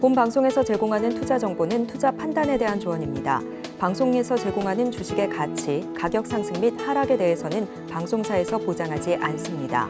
본 방송에서 제공하는 투자 정보는 투자 판단에 대한 조언입니다. 방송에서 제공하는 주식의 가치, 가격 상승 및 하락에 대해서는 방송사에서 보장하지 않습니다.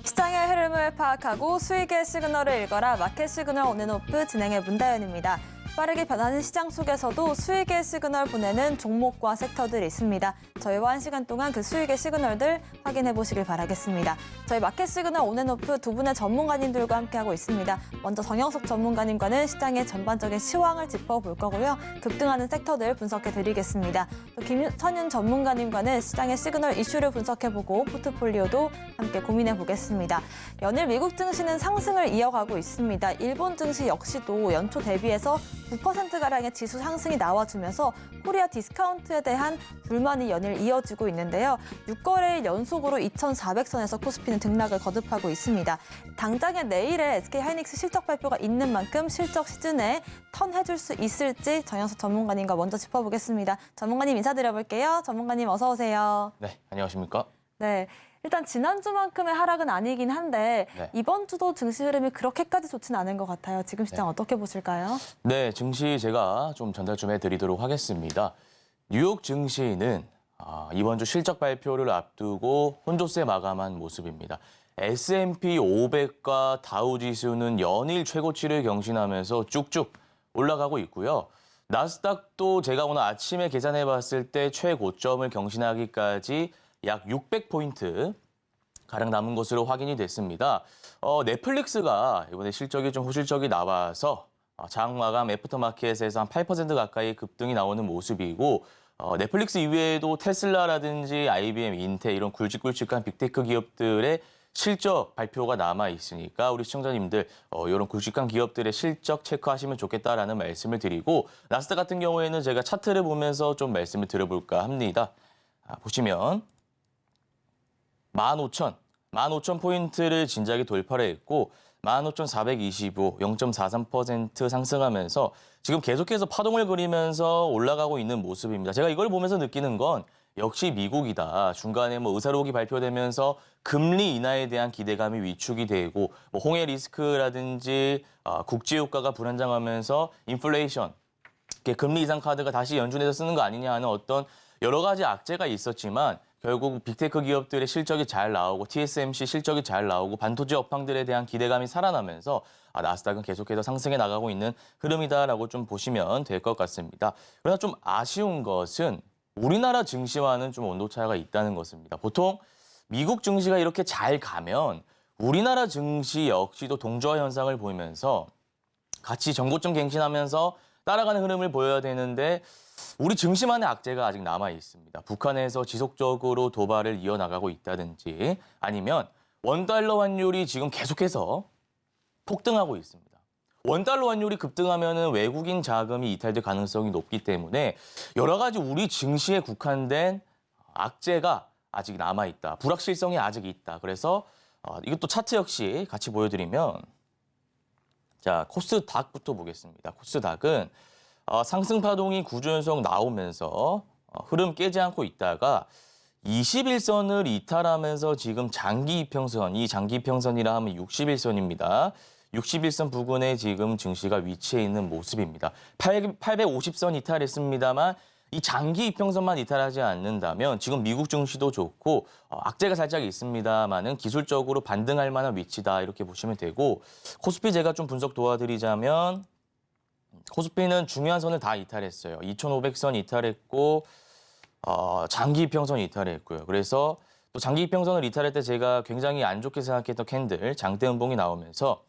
시장의 흐름을 파악하고 수익의 시그널을 읽어라. 마켓 시그널 온앤오프 진행의 문다연입니다. 빠르게 변하는 시장 속에서도 수익의 시그널 보내는 종목과 섹터들이 있습니다. 저희와 1시간 동안 그 수익의 시그널들 확인해 보시길 바라겠습니다. 저희 마켓 시그널 온앤오프 두 분의 전문가님들과 함께하고 있습니다. 먼저 정영석 전문가님과는 시장의 전반적인 시황을 짚어볼 거고요. 급등하는 섹터들 분석해 드리겠습니다. 또 김선윤 전문가님과는 시장의 시그널 이슈를 분석해보고 포트폴리오도 함께 고민해 보겠습니다. 연일 미국 증시는 상승을 이어가고 있습니다. 일본 증시 역시도 연초 대비해서 9%가량의 지수 상승이 나와주면서 코리아 디스카운트에 대한 불만이 연일 이어지고 있는데요. 6거래일 연속으로 2,400선에서 코스피는 등락을 거듭하고 있습니다. 당장에 내일에 SK하이닉스 실적 발표가 있는 만큼 실적 시즌에 턴해줄 수 있을지 정영석 전문가님과 먼저 짚어보겠습니다. 전문가님 인사드려볼게요. 전문가님 어서 오세요. 네, 안녕하십니까? 네. 일단 지난주만큼의 하락은 아니긴 한데 이번 주도 증시 흐름이 그렇게까지 좋지는 않은 것 같아요. 지금 시장 어떻게 보실까요? 네, 증시 제가 좀 전달 좀 해드리도록 하겠습니다. 뉴욕 증시는 이번 주 실적 발표를 앞두고 혼조세 마감한 모습입니다. S&P 500과 다우지수는 연일 최고치를 경신하면서 쭉쭉 올라가고 있고요. 나스닥도 제가 오늘 아침에 계산해봤을 때 최고점을 경신하기까지 약 600포인트 가량 남은 것으로 확인이 됐습니다. 넷플릭스가 이번에 실적이 좀 호실적이 나와서 장 마감 애프터마켓에서 한 8% 가까이 급등이 나오는 모습이고 넷플릭스 이외에도 테슬라라든지 IBM, 인텔 이런 굵직굵직한 빅테크 기업들의 실적 발표가 남아 있으니까 우리 시청자님들 이런 굵직한 기업들의 실적 체크하시면 좋겠다라는 말씀을 드리고 나스닥 같은 경우에는 제가 차트를 보면서 좀 말씀을 드려볼까 합니다. 보시면 15,000포인트를 진작에 돌파를 했고 15,425, 0.43% 상승하면서 지금 계속해서 파동을 그리면서 올라가고 있는 모습입니다. 제가 이걸 보면서 느끼는 건 역시 미국이다. 중간에 의사록이 발표되면서 금리 인하에 대한 기대감이 위축이 되고 홍해 리스크라든지 국제 유가가 불안정하면서 인플레이션, 금리 인상 카드가 다시 연준에서 쓰는 거 아니냐 하는 어떤 여러 가지 악재가 있었지만 결국 빅테크 기업들의 실적이 잘 나오고 TSMC 실적이 잘 나오고 반도체 업황들에 대한 기대감이 살아나면서 나스닥은 계속해서 상승해 나가고 있는 흐름이다라고 좀 보시면 될 것 같습니다. 그러나 좀 아쉬운 것은 우리나라 증시와는 좀 온도 차이가 있다는 것입니다. 보통 미국 증시가 이렇게 잘 가면 우리나라 증시 역시도 동조화 현상을 보이면서 같이 전고점 갱신하면서 따라가는 흐름을 보여야 되는데 우리 증시만의 악재가 아직 남아 있습니다. 북한에서 지속적으로 도발을 이어나가고 있다든지 아니면 원달러 환율이 지금 계속해서 폭등하고 있습니다. 원달러 환율이 급등하면 외국인 자금이 이탈될 가능성이 높기 때문에 여러 가지 우리 증시에 국한된 악재가 아직 남아 있다. 불확실성이 아직 있다. 그래서 이것도 차트 역시 같이 보여드리면 자, 코스닥부터 보겠습니다. 코스닥은 상승 파동이 9주 연속 나오면서 흐름 깨지 않고 있다가 21선을 이탈하면서 지금 장기 이평선, 이 장기 이평선이라 하면 61선입니다. 61선 부근에 지금 증시가 위치해 있는 모습입니다. 850선 이탈했습니다만 이 장기 이평선만 이탈하지 않는다면 지금 미국 증시도 좋고 악재가 살짝 있습니다만은 기술적으로 반등할 만한 위치다 이렇게 보시면 되고 코스피 제가 좀 분석 도와드리자면 코스피는 중요한 선을 다 이탈했어요. 2,500선 이탈했고 장기 이평선 이탈했고요. 그래서 또 장기 이평선을 이탈할 때 제가 굉장히 안 좋게 생각했던 캔들 장대 음봉이 나오면서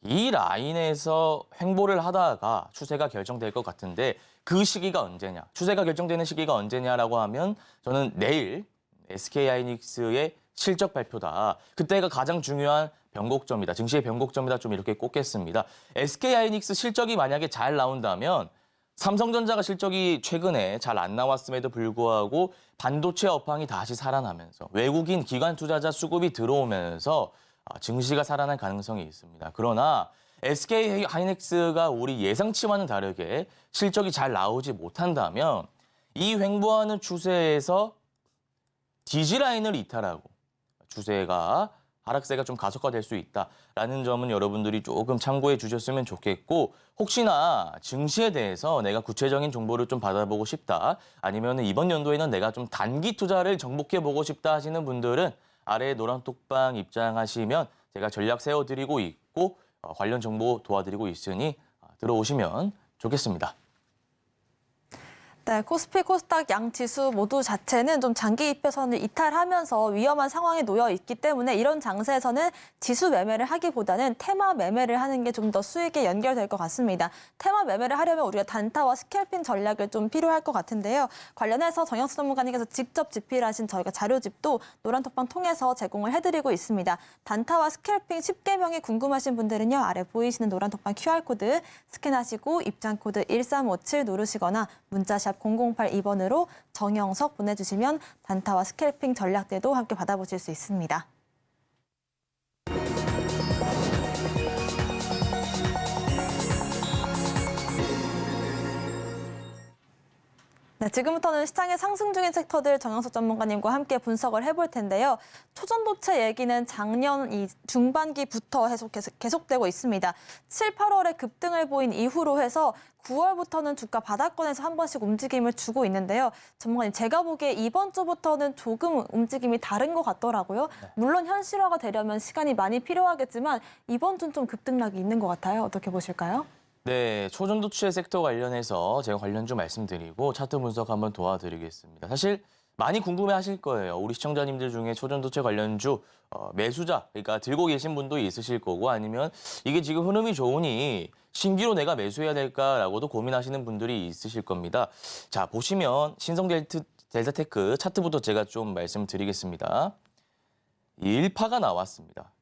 이 라인에서 횡보를 하다가 추세가 결정될 것 같은데 그 시기가 언제냐? 추세가 결정되는 시기가 언제냐라고 하면 저는 내일 SK하이닉스의 실적 발표다. 그때가 가장 중요한 변곡점이다. 증시의 변곡점이다. 좀 이렇게 꼽겠습니다. SK하이닉스 실적이 만약에 잘 나온다면 삼성전자가 실적이 최근에 잘 안 나왔음에도 불구하고 반도체 업황이 다시 살아나면서 외국인 기관 투자자 수급이 들어오면서 증시가 살아날 가능성이 있습니다. 그러나 SK 하이닉스가 우리 예상치와는 다르게 실적이 잘 나오지 못한다면 이 횡보하는 추세에서 지지라인을 이탈하고 추세가 하락세가 좀 가속화될 수 있다라는 점은 여러분들이 조금 참고해 주셨으면 좋겠고, 혹시나 증시에 대해서 내가 구체적인 정보를 좀 받아보고 싶다, 아니면 이번 연도에는 내가 좀 단기 투자를 정복해 보고 싶다 하시는 분들은 아래 노란 톡방 입장하시면 제가 전략 세워드리고 있고 관련 정보 도와드리고 있으니 들어오시면 좋겠습니다. 네, 코스피, 코스닥 양 지수 모두 자체는 좀 장기 입회선을 이탈하면서 위험한 상황에 놓여 있기 때문에 이런 장세에서는 지수 매매를 하기보다는 테마 매매를 하는 게 좀 더 수익에 연결될 것 같습니다. 테마 매매를 하려면 우리가 단타와 스캘핑 전략을 좀 필요할 것 같은데요. 관련해서 정영수 전문가님께서 직접 집필하신 저희가 자료집도 노란톡방 통해서 제공을 해드리고 있습니다. 단타와 스캘핑 10개명이 궁금하신 분들은요, 아래 보이시는 노란톡방 QR코드 스캔하시고 입장코드 1357 누르시거나 문자샵 0082번으로 정영석 보내주시면 단타와 스캘핑 전략대도 함께 받아보실 수 있습니다. 네, 지금부터는 시장에 상승 중인 섹터들 정영석 전문가님과 함께 분석을 해볼 텐데요. 초전도체 얘기는 작년 이 중반기부터 계속되고 있습니다. 7, 8월에 급등을 보인 이후로 해서 9월부터는 주가 바닥권에서 한 번씩 움직임을 주고 있는데요. 전문가님, 제가 보기에 이번 주부터는 조금 움직임이 다른 것 같더라고요. 물론 현실화가 되려면 시간이 많이 필요하겠지만 이번 주는 좀 급등락이 있는 것 같아요. 어떻게 보실까요? 네, 초전도체 섹터 관련해서 제가 관련주 말씀드리고 차트 분석 한번 도와드리겠습니다. 사실 많이 궁금해하실 거예요. 우리 시청자님들 중에 초전도체 관련주 매수자, 그러니까 들고 계신 분도 있으실 거고, 아니면 이게 지금 흐름이 좋으니 신규로 내가 매수해야 될까라고도 고민하시는 분들이 있으실 겁니다. 자, 보시면 신성델타테크 차트부터 제가 좀 말씀드리겠습니다. 1파가 나왔습니다.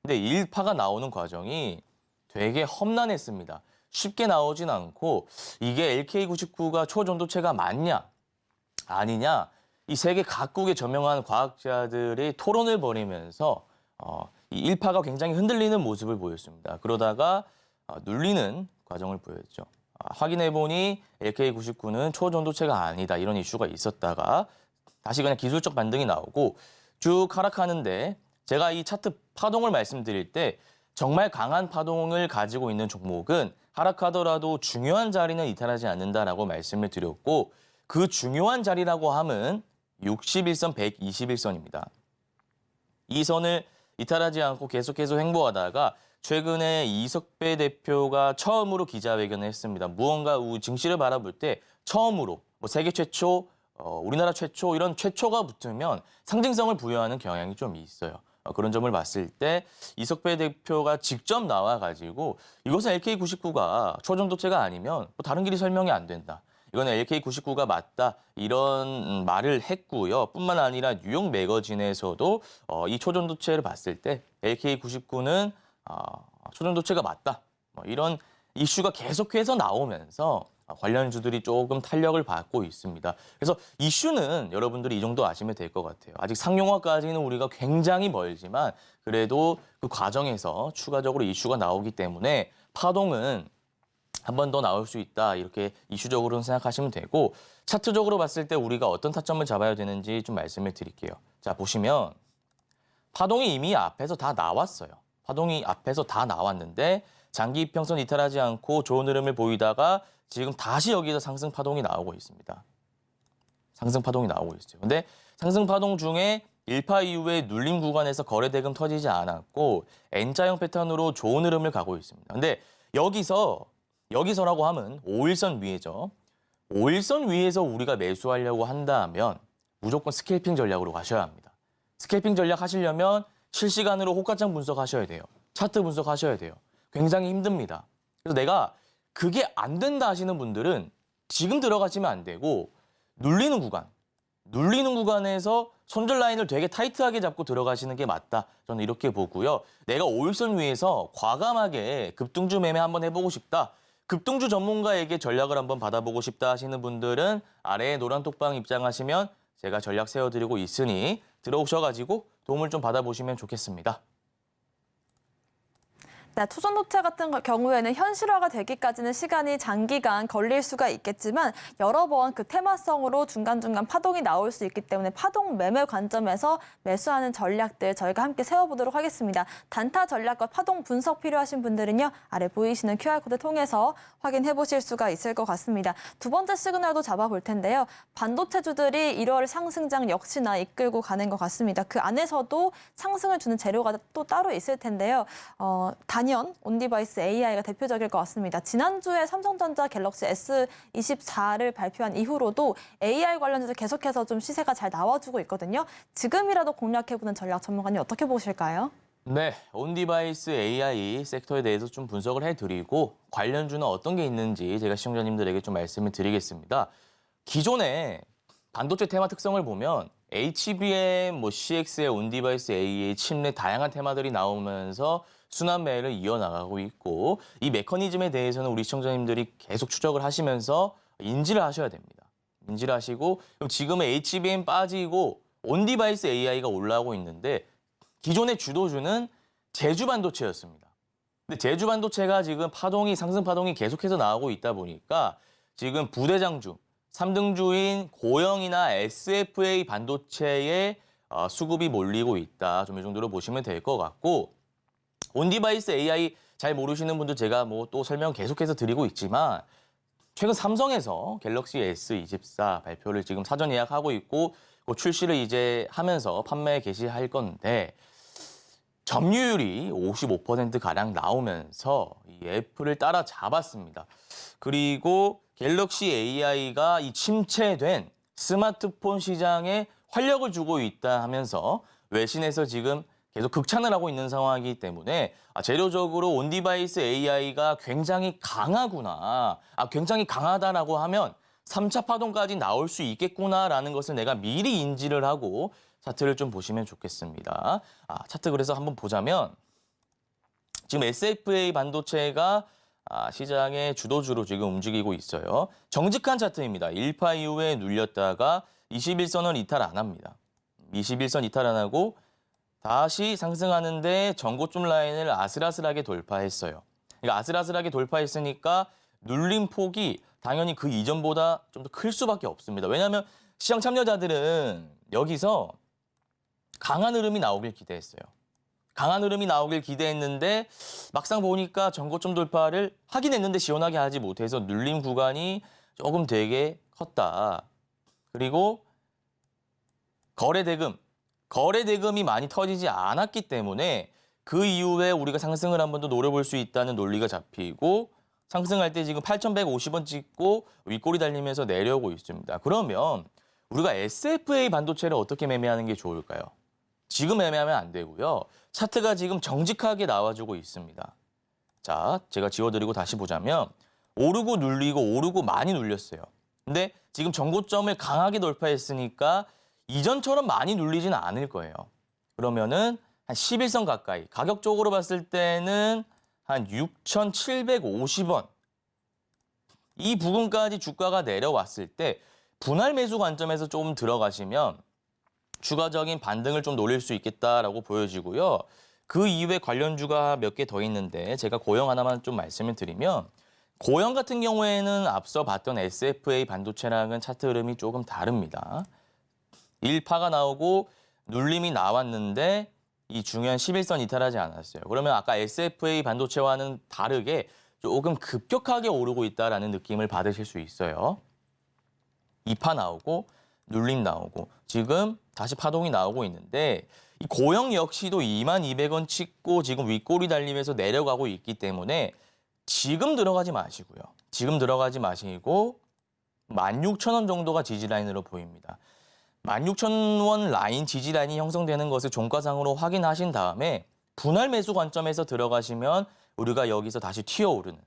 근데 1파가 나오는 과정이 되게 험난했습니다. 쉽게 나오진 않고, 이게 LK99가 초전도체가 맞냐 아니냐, 이 세계 각국의 저명한 과학자들이 토론을 벌이면서 이 1파가 굉장히 흔들리는 모습을 보였습니다. 그러다가 눌리는 과정을 보였죠. 확인해보니 LK99는 초전도체가 아니다, 이런 이슈가 있었다가 다시 그냥 기술적 반등이 나오고 쭉 하락하는데, 제가 이 차트 파동을 말씀드릴 때 정말 강한 파동을 가지고 있는 종목은 하락하더라도 중요한 자리는 이탈하지 않는다라고 말씀을 드렸고, 그 중요한 자리라고 함은 61선, 121선입니다. 이 선을 이탈하지 않고 계속해서 횡보하다가 최근에 이석배 대표가 처음으로 기자회견을 했습니다. 무언가 증시를 바라볼 때 처음으로 세계 최초, 우리나라 최초, 이런 최초가 붙으면 상징성을 부여하는 경향이 좀 있어요. 그런 점을 봤을 때 이석배 대표가 직접 나와가지고 이것은 LK99가 초전도체가 아니면 다른 길이 설명이 안 된다, 이거는 LK99가 맞다, 이런 말을 했고요. 뿐만 아니라 뉴욕 매거진에서도 이 초전도체를 봤을 때 LK99는 초전도체가 맞다, 이런 이슈가 계속해서 나오면서 관련주들이 조금 탄력을 받고 있습니다. 그래서 이슈는 여러분들이 이 정도 아시면 될 것 같아요. 아직 상용화까지는 우리가 굉장히 멀지만 그래도 그 과정에서 추가적으로 이슈가 나오기 때문에 파동은 한 번 더 나올 수 있다, 이렇게 이슈적으로는 생각하시면 되고, 차트적으로 봤을 때 우리가 어떤 타점을 잡아야 되는지 좀 말씀을 드릴게요. 자, 보시면 파동이 이미 앞에서 다 나왔어요. 파동이 앞에서 다 나왔는데 장기 이평선 이탈하지 않고 좋은 흐름을 보이다가 지금 다시 여기서 상승 파동이 나오고 있습니다. 상승 파동이 나오고 있어요. 근데 상승 파동 중에 1파 이후에 눌림 구간에서 거래 대금 터지지 않았고 N자형 패턴으로 좋은 흐름을 가고 있습니다. 근데 여기서라고 하면 5일선 위에죠. 5일선 위에서 우리가 매수하려고 한다면 무조건 스캘핑 전략으로 가셔야 합니다. 스캘핑 전략 하시려면 실시간으로 호가창 분석하셔야 돼요. 차트 분석하셔야 돼요. 굉장히 힘듭니다. 그래서 내가 그게 안 된다 하시는 분들은 지금 들어가시면 안 되고 눌리는 구간에서 손절 라인을 되게 타이트하게 잡고 들어가시는 게 맞다, 저는 이렇게 보고요. 내가 5일선 위에서 과감하게 급등주 매매 한번 해보고 싶다, 급등주 전문가에게 전략을 한번 받아보고 싶다 하시는 분들은 아래에 노란 톡방 입장하시면 제가 전략 세워드리고 있으니 들어오셔가지고 도움을 좀 받아보시면 좋겠습니다. 네, 투전도체 같은 경우에는 현실화가 되기까지는 시간이 장기간 걸릴 수가 있겠지만 여러 번 그 테마성으로 중간중간 파동이 나올 수 있기 때문에 파동 매매 관점에서 매수하는 전략들 저희가 함께 세워보도록 하겠습니다. 단타 전략과 파동 분석 필요하신 분들은요. 아래 보이시는 QR코드 통해서 확인해 보실 수가 있을 것 같습니다. 두 번째 시그널도 잡아볼 텐데요. 반도체주들이 1월 상승장 역시나 이끌고 가는 것 같습니다. 그 안에서도 상승을 주는 재료가 또 따로 있을 텐데요. 단연 온디바이스 AI가 대표적일 것 같습니다. 지난주에 삼성전자 갤럭시 S24를 발표한 이후로도 AI 관련해서 계속해서 좀 시세가 잘 나와주고 있거든요. 지금이라도 공략해보는 전략 전문가님 어떻게 보실까요? 네, 온디바이스 AI 섹터에 대해서 좀 분석을 해드리고 관련주는 어떤 게 있는지 제가 시청자님들에게 좀 말씀을 드리겠습니다. 기존에 반도체 테마 특성을 보면 HBM, CX의 온디바이스 AI, 칩넷 다양한 테마들이 나오면서 순환 매매를 이어나가고 있고 이 메커니즘에 대해서는 우리 시청자님들이 계속 추적을 하시면서 인지를 하셔야 됩니다. 인지를 하시고 그럼 지금의 HBM 빠지고 온디바이스 AI가 올라오고 있는데 기존의 주도주는 제주 반도체였습니다. 근데 제주 반도체가 지금 상승 파동이 계속해서 나오고 있다 보니까 지금 부대장주, 3등주인 고영이나 SFA 반도체에 수급이 몰리고 있다. 좀 이 정도로 보시면 될 것 같고 온디바이스 AI 잘 모르시는 분들 제가 또 설명 계속해서 드리고 있지만 최근 삼성에서 갤럭시 S24 발표를 지금 사전 예약하고 있고 출시를 이제 하면서 판매 개시할 건데 점유율이 55%가량 나오면서 이 애플을 따라잡았습니다. 그리고 갤럭시 AI가 이 침체된 스마트폰 시장에 활력을 주고 있다 하면서 외신에서 지금 계속 극찬을 하고 있는 상황이기 때문에 재료적으로 온디바이스 AI가 굉장히 강하구나, 굉장히 강하다라고 하면 3차 파동까지 나올 수 있겠구나라는 것을 내가 미리 인지를 하고 차트를 좀 보시면 좋겠습니다. 차트 그래서 한번 보자면 지금 SFA 반도체가 시장의 주도주로 지금 움직이고 있어요. 정직한 차트입니다. 1파 이후에 눌렸다가 21선을 이탈 안 합니다. 21선 이탈 안 하고 다시 상승하는데 전고점 라인을 아슬아슬하게 돌파했어요. 그러니까 아슬아슬하게 돌파했으니까 눌림 폭이 당연히 그 이전보다 좀 더 클 수밖에 없습니다. 왜냐하면 시장 참여자들은 여기서 강한 흐름이 나오길 기대했어요. 강한 흐름이 나오길 기대했는데 막상 보니까 전고점 돌파를 하긴 했는데 시원하게 하지 못해서 눌림 구간이 조금 되게 컸다. 그리고 거래대금이 많이 터지지 않았기 때문에 그 이후에 우리가 상승을 한 번 더 노려볼 수 있다는 논리가 잡히고 상승할 때 지금 8,150원 찍고 윗꼬리 달리면서 내려오고 있습니다. 그러면 우리가 SFA 반도체를 어떻게 매매하는 게 좋을까요? 지금 매매하면 안 되고요. 차트가 지금 정직하게 나와주고 있습니다. 자, 제가 지워드리고 다시 보자면 오르고 눌리고 오르고 많이 눌렸어요. 근데 지금 전고점을 강하게 돌파했으니까 이전처럼 많이 눌리지는 않을 거예요. 그러면은 한 11선 가까이, 가격적으로 봤을 때는 한 6,750원. 이 부분까지 주가가 내려왔을 때 분할 매수 관점에서 조금 들어가시면 추가적인 반등을 좀 노릴 수 있겠다라고 보여지고요. 그 이후에 관련주가 몇 개 더 있는데 제가 고영 하나만 좀 말씀을 드리면 고영 같은 경우에는 앞서 봤던 SFA 반도체랑은 차트 흐름이 조금 다릅니다. 1파가 나오고 눌림이 나왔는데 이 중요한 11선 이탈하지 않았어요. 그러면 아까 SFA 반도체와는 다르게 조금 급격하게 오르고 있다는 느낌을 받으실 수 있어요. 2파 나오고 눌림 나오고 지금 다시 파동이 나오고 있는데 이 고영 역시도 22,200원 찍고 지금 윗꼬리 달리면서 내려가고 있기 때문에 지금 들어가지 마시고요. 지금 들어가지 마시고 16,000원 정도가 지지 라인으로 보입니다. 16,000원 라인 지지 라인이 형성되는 것을 종가상으로 확인하신 다음에 분할 매수 관점에서 들어가시면 우리가 여기서 다시 튀어오르는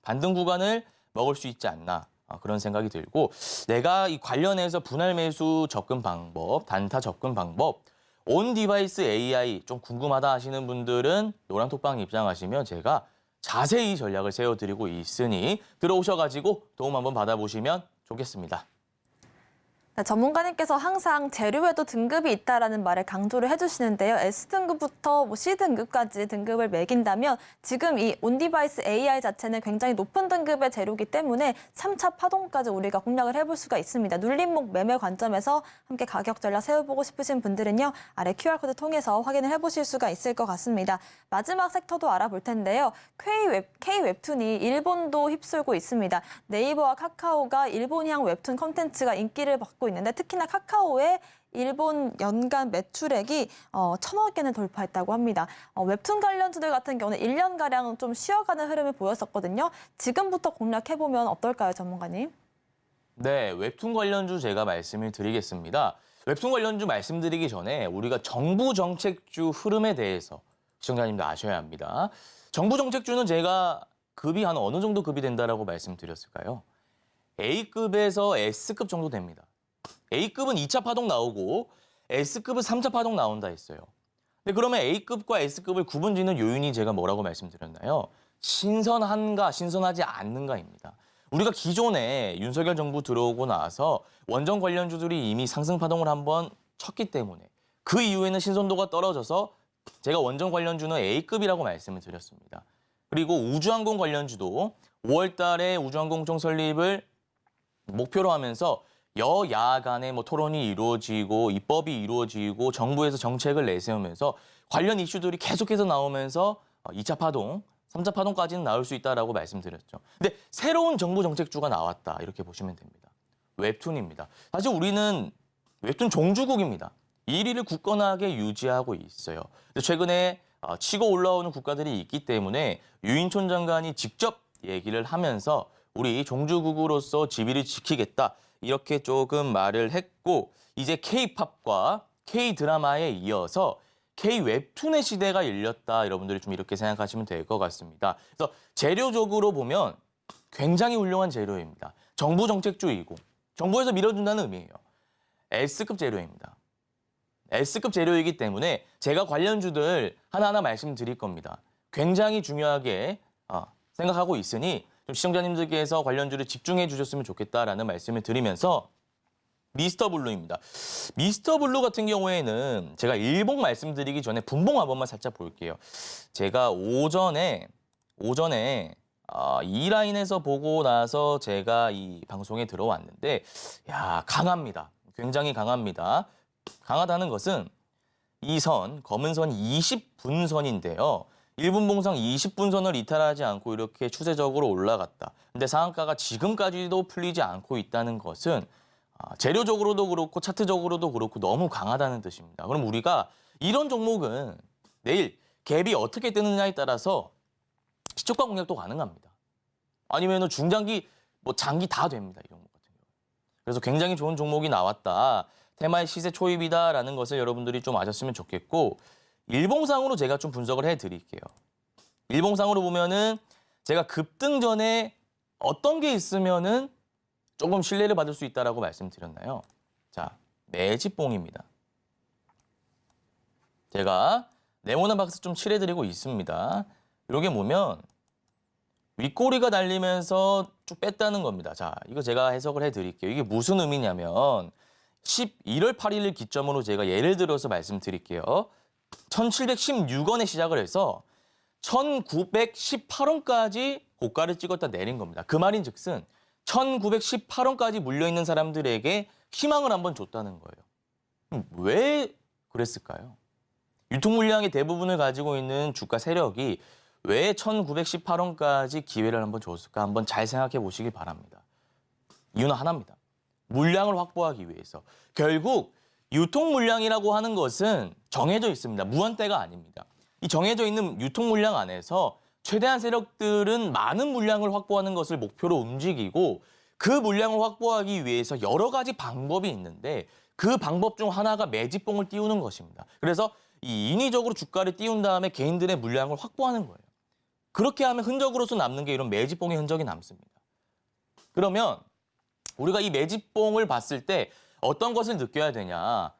반등 구간을 먹을 수 있지 않나 그런 생각이 들고 내가 이 관련해서 분할 매수 접근 방법, 단타 접근 방법, 온 디바이스 AI 좀 궁금하다 하시는 분들은 노란톡방 입장하시면 제가 자세히 전략을 세워드리고 있으니 들어오셔가지고 도움 한번 받아보시면 좋겠습니다. 네, 전문가님께서 항상 재료에도 등급이 있다라는 말을 강조를 해주시는데요. S등급부터 C등급까지 등급을 매긴다면 지금 이 온디바이스 AI 자체는 굉장히 높은 등급의 재료이기 때문에 3차 파동까지 우리가 공략을 해볼 수가 있습니다. 눌림목 매매 관점에서 함께 가격 전략 세워보고 싶으신 분들은요. 아래 QR코드 통해서 확인을 해보실 수가 있을 것 같습니다. 마지막 섹터도 알아볼 텐데요. K-웹툰이 일본도 휩쓸고 있습니다. 네이버와 카카오가 일본향 웹툰 콘텐츠가 인기를 받고 있는데 특히나 카카오의 일본 연간 매출액이 1,000억 개는 돌파했다고 합니다. 웹툰 관련주들 같은 경우는 1년가량 좀 쉬어가는 흐름을 보였었거든요. 지금부터 공략해보면 어떨까요, 전문가님? 네, 웹툰 관련주 제가 말씀을 드리겠습니다. 웹툰 관련주 말씀드리기 전에 우리가 정부 정책주 흐름에 대해서 시청자님도 아셔야 합니다. 정부 정책주는 제가 급이 한 어느 정도 급이 된다라고 말씀드렸을까요? A급에서 S급 정도 됩니다. A급은 2차 파동 나오고 S급은 3차 파동 나온다 했어요. 근데 그러면 A급과 S급을 구분짓는 요인이 제가 뭐라고 말씀드렸나요? 신선한가, 신선하지 않는가입니다. 우리가 기존에 윤석열 정부 들어오고 나서 원전 관련주들이 이미 상승 파동을 한번 쳤기 때문에 그 이후에는 신선도가 떨어져서 제가 원전 관련주는 A급이라고 말씀을 드렸습니다. 그리고 우주항공 관련주도 5월 달에 우주항공청 설립을 목표로 하면서 여야 간의 토론이 이루어지고 입법이 이루어지고 정부에서 정책을 내세우면서 관련 이슈들이 계속해서 나오면서 2차 파동, 3차 파동까지는 나올 수 있다라고 말씀드렸죠. 근데 새로운 정부 정책주가 나왔다 이렇게 보시면 됩니다. 웹툰입니다. 사실 우리는 웹툰 종주국입니다. 1위를 굳건하게 유지하고 있어요. 근데 최근에 치고 올라오는 국가들이 있기 때문에 유인촌 장관이 직접 얘기를 하면서 우리 종주국으로서 지위를 지키겠다. 이렇게 조금 말을 했고 이제 K-팝과 K-드라마에 이어서 K-웹툰의 시대가 열렸다. 여러분들이 좀 이렇게 생각하시면 될 것 같습니다. 그래서 재료적으로 보면 굉장히 훌륭한 재료입니다. 정부 정책주이고 정부에서 밀어준다는 의미예요. S급 재료입니다. S급 재료이기 때문에 제가 관련주들 하나하나 말씀드릴 겁니다. 굉장히 중요하게 생각하고 있으니 좀 시청자님들께서 관련주를 집중해 주셨으면 좋겠다라는 말씀을 드리면서 미스터블루입니다. 미스터블루 같은 경우에는 제가 일봉 말씀드리기 전에 분봉 한번만 살짝 볼게요. 제가 오전에 이 라인에서 보고 나서 제가 이 방송에 들어왔는데 야 강합니다. 굉장히 강합니다. 강하다는 것은 이 선, 검은 선 20분선인데요. 1분 봉상 20분선을 이탈하지 않고 이렇게 추세적으로 올라갔다. 근데 상한가가 지금까지도 풀리지 않고 있다는 것은 재료적으로도 그렇고 차트적으로도 그렇고 너무 강하다는 뜻입니다. 그럼 우리가 이런 종목은 내일 갭이 어떻게 뜨느냐에 따라서 시초가 공략도 가능합니다. 아니면 중장기, 장기 다 됩니다. 이 종목 같은 경우. 그래서 굉장히 좋은 종목이 나왔다. 테마의 시세 초입이다라는 것을 여러분들이 좀 아셨으면 좋겠고 일봉상으로 제가 좀 분석을 해드릴게요. 일봉상으로 보면은 제가 급등 전에 어떤 게 있으면은 조금 신뢰를 받을 수 있다라고 말씀드렸나요? 자, 매집봉입니다. 제가 네모난 박스 좀 칠해드리고 있습니다. 이게 보면 윗꼬리가 달리면서 쭉 뺐다는 겁니다. 자, 이거 제가 해석을 해드릴게요. 이게 무슨 의미냐면 11월 8일을 기점으로 제가 예를 들어서 말씀드릴게요. 1716원에 시작을 해서 1918원까지 고가를 찍었다 내린 겁니다. 그 말인 즉슨 1918원까지 물려있는 사람들에게 희망을 한번 줬다는 거예요. 왜 그랬을까요? 유통물량의 대부분을 가지고 있는 주가 세력이 왜 1918원까지 기회를 한번 줬을까 한번 잘 생각해 보시기 바랍니다. 이유는 하나입니다. 물량을 확보하기 위해서. 결국 유통 물량이라고 하는 것은 정해져 있습니다. 무한대가 아닙니다. 이 정해져 있는 유통 물량 안에서 최대한 세력들은 많은 물량을 확보하는 것을 목표로 움직이고 그 물량을 확보하기 위해서 여러 가지 방법이 있는데 그 방법 중 하나가 매집봉을 띄우는 것입니다. 그래서 이 인위적으로 주가를 띄운 다음에 개인들의 물량을 확보하는 거예요. 그렇게 하면 흔적으로서 남는 게 이런 매집봉의 흔적이 남습니다. 그러면 우리가 이 매집봉을 봤을 때 어떤 것을 느껴야 되냐.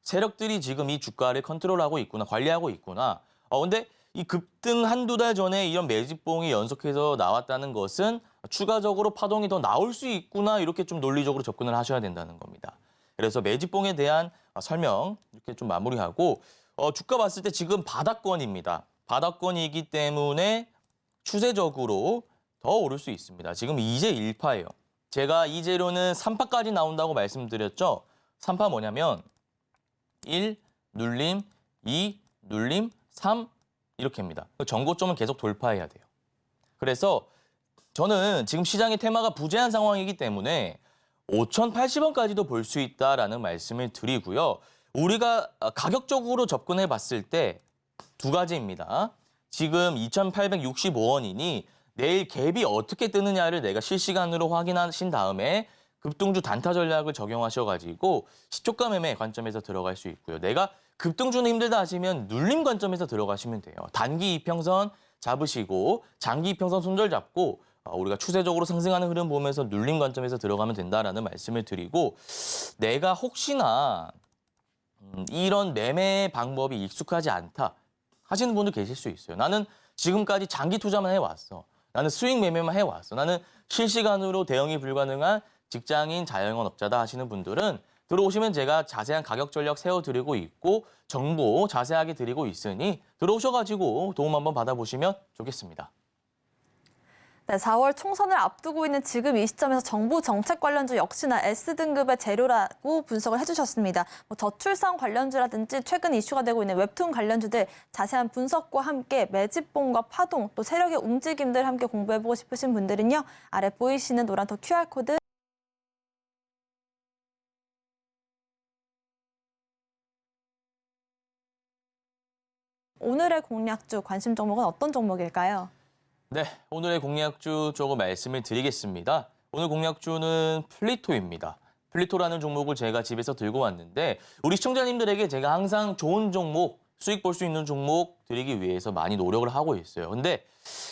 세력들이 지금 이 주가를 컨트롤하고 있구나, 관리하고 있구나. 근데 이 급등 한두 달 전에 이런 매집봉이 연속해서 나왔다는 것은 추가적으로 파동이 더 나올 수 있구나 이렇게 좀 논리적으로 접근을 하셔야 된다는 겁니다. 그래서 매집봉에 대한 설명 이렇게 좀 마무리하고 주가 봤을 때 지금 바닥권입니다. 바닥권이기 때문에 추세적으로 더 오를 수 있습니다. 지금 이제 1파예요. 제가 이 재료는 3파까지 나온다고 말씀드렸죠. 3파 뭐냐면 1, 눌림, 2, 눌림, 3 이렇게입니다. 전고점은 계속 돌파해야 돼요. 그래서 저는 지금 시장의 테마가 부재한 상황이기 때문에 5,080원까지도 볼 수 있다라는 말씀을 드리고요. 우리가 가격적으로 접근해 봤을 때 두 가지입니다. 지금 2,865원이니 내일 갭이 어떻게 뜨느냐를 내가 실시간으로 확인하신 다음에 급등주 단타 전략을 적용하셔가지고 시초가 매매 관점에서 들어갈 수 있고요. 내가 급등주는 힘들다 하시면 눌림 관점에서 들어가시면 돼요. 단기 이평선 잡으시고 장기 이평선 손절 잡고 우리가 추세적으로 상승하는 흐름 보면서 눌림 관점에서 들어가면 된다라는 말씀을 드리고 내가 혹시나 이런 매매 방법이 익숙하지 않다 하시는 분도 계실 수 있어요. 나는 지금까지 장기 투자만 해왔어. 나는 수익 매매만 해왔어. 나는 실시간으로 대응이 불가능한 직장인 자영업자다 하시는 분들은 들어오시면 제가 자세한 가격 전략 세워드리고 있고 정보 자세하게 드리고 있으니 들어오셔가지고 도움 한번 받아보시면 좋겠습니다. 네, 4월 총선을 앞두고 있는 지금 이 시점에서 정부 정책 관련주 역시나 S등급의 재료라고 분석을 해주셨습니다. 저출산 관련주라든지 최근 이슈가 되고 있는 웹툰 관련주들 자세한 분석과 함께 매집봉과 파동 또 세력의 움직임들 함께 공부해보고 싶으신 분들은요. 아래 보이시는 노란톡 QR코드 오늘의 공략주 관심 종목은 어떤 종목일까요? 네, 오늘의 공략주 조금 말씀을 드리겠습니다. 오늘 공략주는 플리토입니다. 플리토라는 종목을 제가 집에서 들고 왔는데 우리 시청자님들에게 제가 항상 좋은 종목, 수익 볼 수 있는 종목 드리기 위해서 많이 노력을 하고 있어요. 근데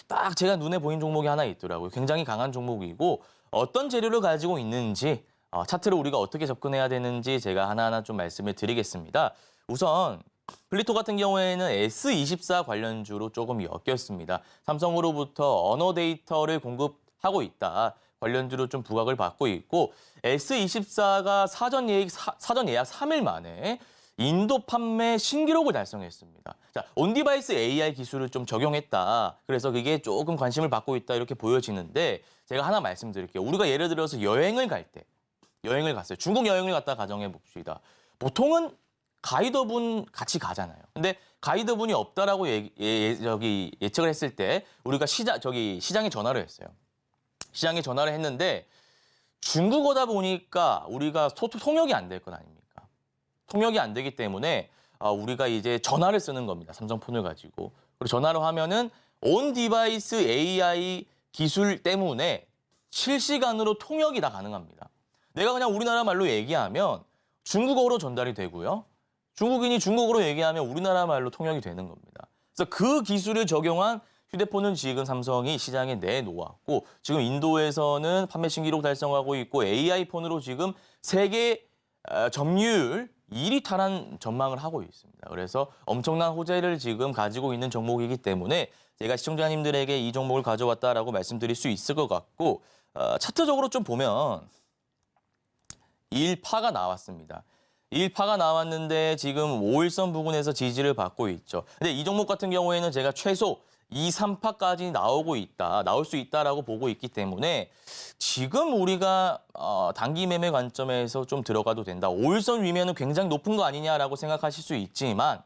딱 제가 눈에 보인 종목이 하나 있더라고요. 굉장히 강한 종목이고 어떤 재료를 가지고 있는지 차트를 우리가 어떻게 접근해야 되는지 제가 하나하나 좀 말씀을 드리겠습니다. 우선 플리토 같은 경우에는 S24 관련주로 조금 엮였습니다. 삼성으로부터 언어 데이터를 공급하고 있다. 관련주로 좀 부각을 받고 있고 S24가 사전 예약 3일 만에 인도 판매 신기록을 달성했습니다. 자, 온디바이스 AI 기술을 좀 적용했다. 그래서 그게 조금 관심을 받고 있다 이렇게 보여지는데 제가 하나 말씀드릴게요. 우리가 예를 들어서 여행을 갈 때 여행을 갔어요. 중국 여행을 갔다 가정해 봅시다. 보통은 가이드분 같이 가잖아요. 근데 가이드분이 없다라고 예측을 했을 때 우리가 시장에 전화를 했어요. 시장에 전화를 했는데 중국어다 보니까 우리가 통역이 안 될 것 아닙니까? 통역이 안 되기 때문에 우리가 이제 전화를 쓰는 겁니다. 삼성폰을 가지고. 그리고 전화로 하면은 온 디바이스 AI 기술 때문에 실시간으로 통역이 다 가능합니다. 내가 그냥 우리나라 말로 얘기하면 중국어로 전달이 되고요. 중국인이 중국어로 얘기하면 우리나라 말로 통역이 되는 겁니다. 그래서 그 기술을 적용한 휴대폰은 지금 삼성이 시장에 내놓았고 지금 인도에서는 판매 신기록 달성하고 있고 AI 폰으로 지금 세계 점유율 1위 탈환 전망을 하고 있습니다. 그래서 엄청난 호재를 지금 가지고 있는 종목이기 때문에 제가 시청자님들에게 이 종목을 가져왔다라고 말씀드릴 수 있을 것 같고 차트적으로 좀 보면 1파가 나왔습니다. 1파가 나왔는데 지금 5일선 부근에서 지지를 받고 있죠. 근데 이 종목 같은 경우에는 제가 최소 2, 3파까지 나올 수 있다라고 보고 있기 때문에 지금 우리가 단기 매매 관점에서 좀 들어가도 된다. 5일선 위면은 굉장히 높은 거 아니냐라고 생각하실 수 있지만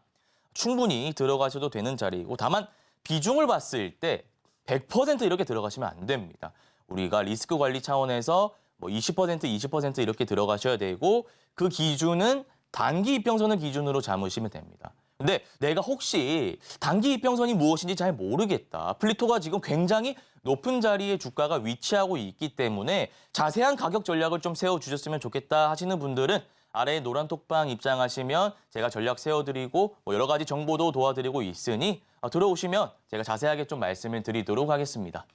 충분히 들어가셔도 되는 자리이고 다만 비중을 봤을 때 100% 이렇게 들어가시면 안 됩니다. 우리가 리스크 관리 차원에서 20% 이렇게 들어가셔야 되고 그 기준은 단기 이평선을 기준으로 잡으시면 됩니다. 근데 내가 혹시 단기 이평선이 무엇인지 잘 모르겠다. 플리토가 지금 굉장히 높은 자리에 주가가 위치하고 있기 때문에 자세한 가격 전략을 좀 세워주셨으면 좋겠다 하시는 분들은 아래에 노란 톡방 입장하시면 제가 전략 세워드리고 여러 가지 정보도 도와드리고 있으니 들어오시면 제가 자세하게 좀 말씀을 드리도록 하겠습니다.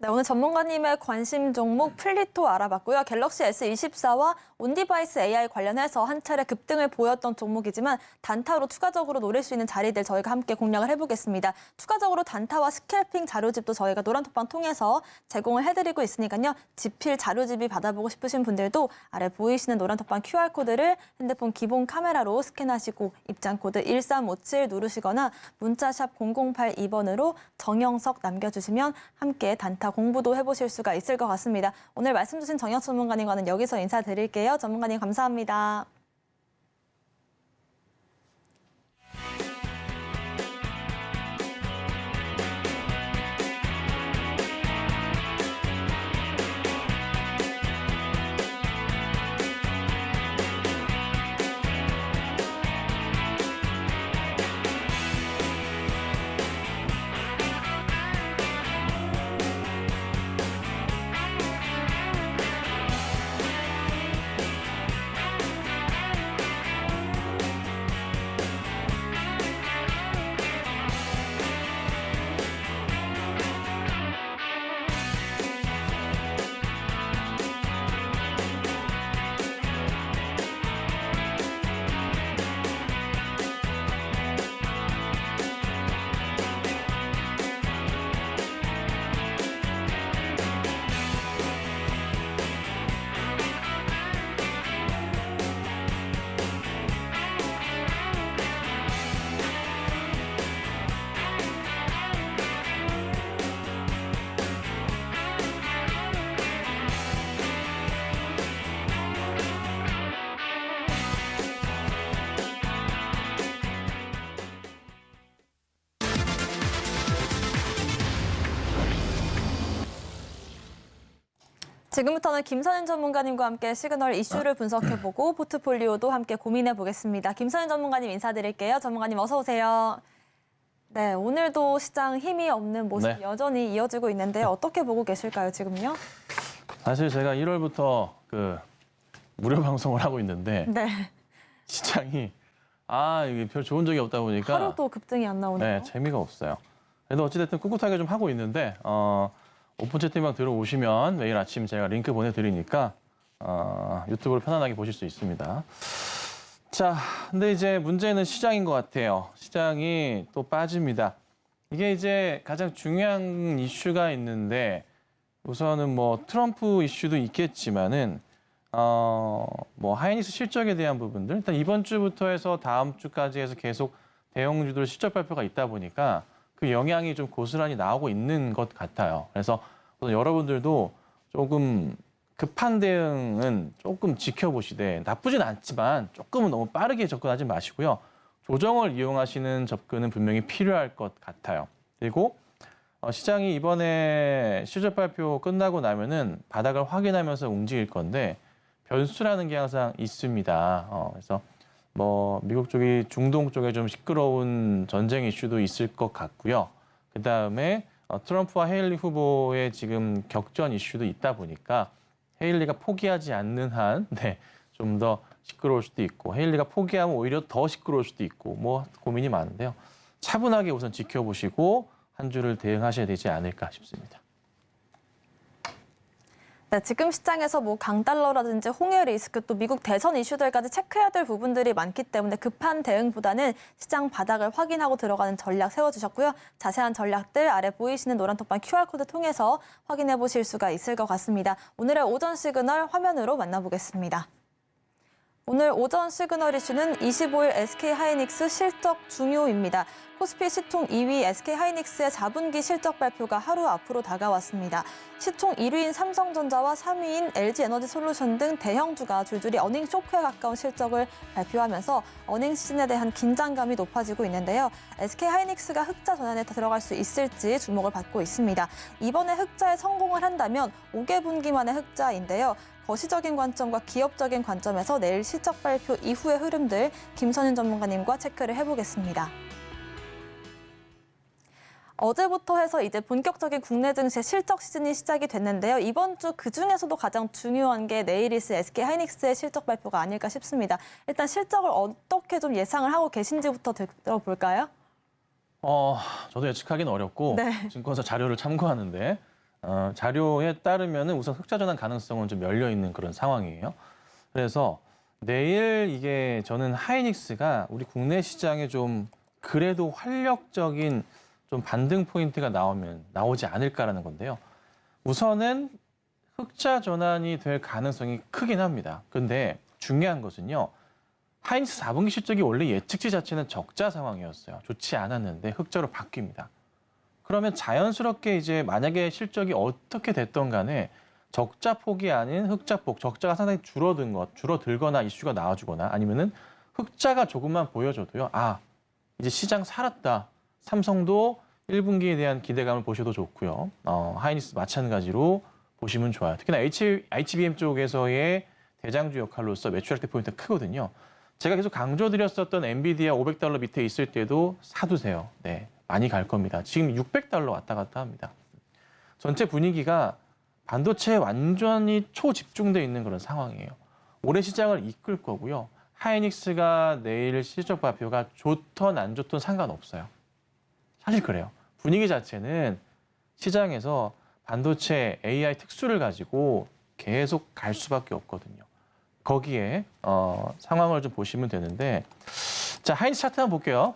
네, 오늘 전문가님의 관심 종목 플리토 알아봤고요. 갤럭시 S24와 온디바이스 AI 관련해서 한 차례 급등을 보였던 종목이지만 단타로 추가적으로 노릴 수 있는 자리들 저희가 함께 공략을 해보겠습니다. 추가적으로 단타와 스캘핑 자료집도 저희가 노란톡방 통해서 제공을 해드리고 있으니까요. 지필 자료집이 받아보고 싶으신 분들도 아래 보이시는 노란톡방 QR코드를 핸드폰 기본 카메라로 스캔하시고 입장코드 1357 누르시거나 문자샵 0082번으로 정영석 남겨주시면 함께 단타 공부도 해보실 수가 있을 것 같습니다. 오늘 말씀 주신 정혁 전문가님과는 여기서 인사드릴게요. 전문가님 감사합니다. 지금부터는 김선인 전문가님과 함께 시그널 이슈를 분석해보고 포트폴리오도 함께 고민해보겠습니다. 김선인 전문가님 인사드릴게요. 전문가님 어서 오세요. 네, 오늘도 시장 힘이 없는 모습 네. 여전히 이어지고 있는데 어떻게 보고 계실까요, 지금요? 사실 제가 1월부터 그 무료 방송을 하고 있는데 네, 시장이 이게 별 좋은 적이 없다 보니까 하루도 급등이 안 나오네요. 네, 재미가 없어요. 그래도 어찌됐든 꿋꿋하게 좀 하고 있는데 오픈 채팅방 들어오시면 매일 아침 제가 링크 보내드리니까 유튜브로 편안하게 보실 수 있습니다. 자, 근데 이제 문제는 시장인 것 같아요. 시장이 또 빠집니다. 이게 이제 가장 중요한 이슈가 있는데 우선은 뭐 트럼프 이슈도 있겠지만은 뭐 하이닉스 실적에 대한 부분들 일단 이번 주부터 해서 다음 주까지 해서 계속 대형주들 실적 발표가 있다 보니까 그 영향이 좀 고스란히 나오고 있는 것 같아요. 그래서 여러분들도 조금 급한 대응은 조금 지켜보시되 나쁘진 않지만 조금은 너무 빠르게 접근하지 마시고요. 조정을 이용하시는 접근은 분명히 필요할 것 같아요. 그리고 시장이 이번에 실적 발표 끝나고 나면은 바닥을 확인하면서 움직일 건데 변수라는 게 항상 있습니다. 그래서 뭐 미국 쪽이 중동 쪽에 좀 시끄러운 전쟁 이슈도 있을 것 같고요. 그 다음에 트럼프와 헤일리 후보의 지금 격전 이슈도 있다 보니까 헤일리가 포기하지 않는 한 좀 더 시끄러울 수도 있고 헤일리가 포기하면 오히려 더 시끄러울 수도 있고 뭐 고민이 많은데요. 차분하게 우선 지켜보시고 한 주를 대응하셔야 되지 않을까 싶습니다. 네, 지금 시장에서 뭐 강달러라든지 홍해 리스크 또 미국 대선 이슈들까지 체크해야 될 부분들이 많기 때문에 급한 대응보다는 시장 바닥을 확인하고 들어가는 전략 세워주셨고요. 자세한 전략들 아래 보이시는 노란톡방 QR코드 통해서 확인해 보실 수가 있을 것 같습니다. 오늘의 오전 시그널 화면으로 만나보겠습니다. 오늘 오전 시그널 이슈는 25일 SK하이닉스 실적 중요입니다. 코스피 시총 2위 SK하이닉스의 4분기 실적 발표가 하루 앞으로 다가왔습니다. 시총 1위인 삼성전자와 3위인 LG에너지솔루션 등 대형주가 줄줄이 어닝 쇼크에 가까운 실적을 발표하면서 어닝 시즌에 대한 긴장감이 높아지고 있는데요. SK하이닉스가 흑자 전환에 들어갈 수 있을지 주목을 받고 있습니다. 이번에 흑자에 성공을 한다면 5개분기 만의 흑자인데요. 거시적인 관점과 기업적인 관점에서 내일 실적 발표 이후의 흐름들 김선인 전문가님과 체크를 해보겠습니다. 어제부터 해서 이제 본격적인 국내 증시 실적 시즌이 시작이 됐는데요. 이번 주 그중에서도 가장 중요한 게 내일 있을 SK하이닉스의 실적 발표가 아닐까 싶습니다. 일단 실적을 어떻게 좀 예상을 하고 계신지부터 들어볼까요? 저도 예측하기는 어렵고 네. 증권사 자료를 참고하는데 자료에 따르면은 우선 흑자 전환 가능성은 좀 열려 있는 그런 상황이에요. 그래서 내일 이게 저는 하이닉스가 우리 국내 시장에 좀 그래도 활력적인 좀 반등 포인트가 나오지 않을까라는 건데요. 우선은 흑자 전환이 될 가능성이 크긴 합니다. 근데 중요한 것은요. 하이닉스 4분기 실적이 원래 예측치 자체는 적자 상황이었어요. 좋지 않았는데 흑자로 바뀝니다. 그러면 자연스럽게 이제 만약에 실적이 어떻게 됐던 간에 적자 폭이 아닌 흑자 폭, 적자가 상당히 줄어들거나 이슈가 나와주거나 아니면은 흑자가 조금만 보여줘도요. 아, 이제 시장 살았다. 삼성도 1분기에 대한 기대감을 보셔도 좋고요. 하이닉스 마찬가지로 보시면 좋아요. 특히나 HBM 쪽에서의 대장주 역할로서 매출 확대 포인트가 크거든요. 제가 계속 강조드렸었던 엔비디아 $500 밑에 있을 때도 사두세요. 네, 많이 갈 겁니다. 지금 $600 왔다 갔다 합니다. 전체 분위기가 반도체에 완전히 초집중돼 있는 그런 상황이에요. 올해 시장을 이끌 거고요. 하이닉스가 내일 실적 발표가 좋든 안 좋든 상관없어요. 사실 그래요. 분위기 자체는 시장에서 반도체 AI 특수를 가지고 계속 갈 수밖에 없거든요. 거기에 상황을 좀 보시면 되는데, 자 하이닉스 차트 한번 볼게요.